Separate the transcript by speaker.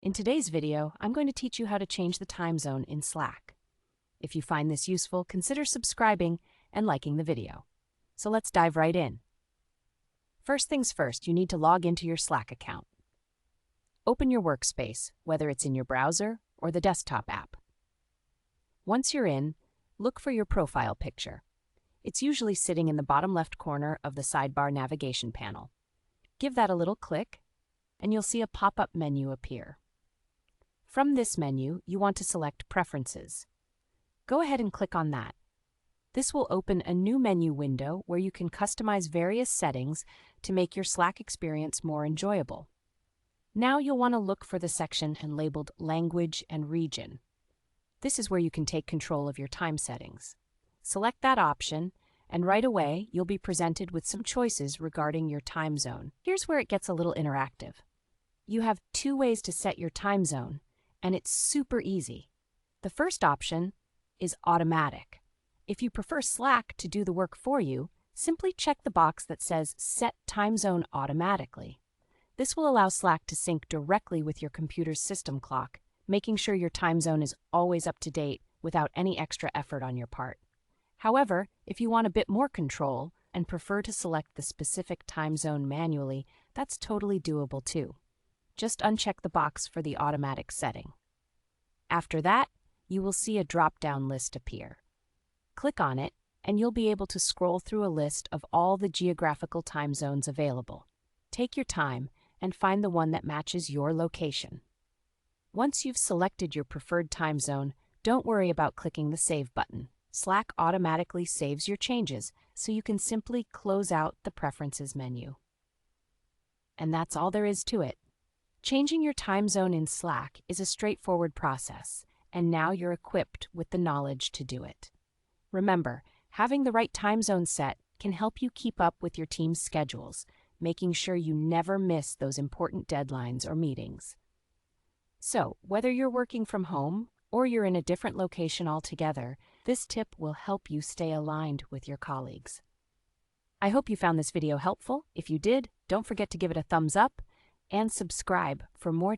Speaker 1: In today's video, I'm going to teach you how to change the time zone in Slack. If you find this useful, consider subscribing and liking the video. So let's dive right in. First things first, you need to log into your Slack account. Open your workspace, whether it's in your browser or the desktop app. Once you're in, look for your profile picture. It's usually sitting in the bottom left corner of the sidebar navigation panel. Give that a little click, and you'll see a pop-up menu appear. From this menu, you want to select Preferences. Go ahead and click on that. This will open a new menu window where you can customize various settings to make your Slack experience more enjoyable. Now you'll want to look for the section labeled Language and Region. This is where you can take control of your time settings. Select that option, and right away you'll be presented with some choices regarding your time zone. Here's where it gets a little interactive. You have two ways to set your time zone, and it's super easy. The first option is automatic. If you prefer Slack to do the work for you, simply check the box that says Set Time Zone Automatically. This will allow Slack to sync directly with your computer's system clock, making sure your time zone is always up to date without any extra effort on your part. However, if you want a bit more control and prefer to select the specific time zone manually, that's totally doable too. Just uncheck the box for the automatic setting. After that, you will see a drop-down list appear. Click on it, and you'll be able to scroll through a list of all the geographical time zones available. Take your time and find the one that matches your location. Once you've selected your preferred time zone, don't worry about clicking the Save button. Slack automatically saves your changes, so you can simply close out the Preferences menu. And that's all there is to it. Changing your time zone in Slack is a straightforward process, and now you're equipped with the knowledge to do it. Remember, having the right time zone set can help you keep up with your team's schedules, making sure you never miss those important deadlines or meetings. So, whether you're working from home or you're in a different location altogether, this tip will help you stay aligned with your colleagues. I hope you found this video helpful. If you did, don't forget to give it a thumbs up and subscribe for more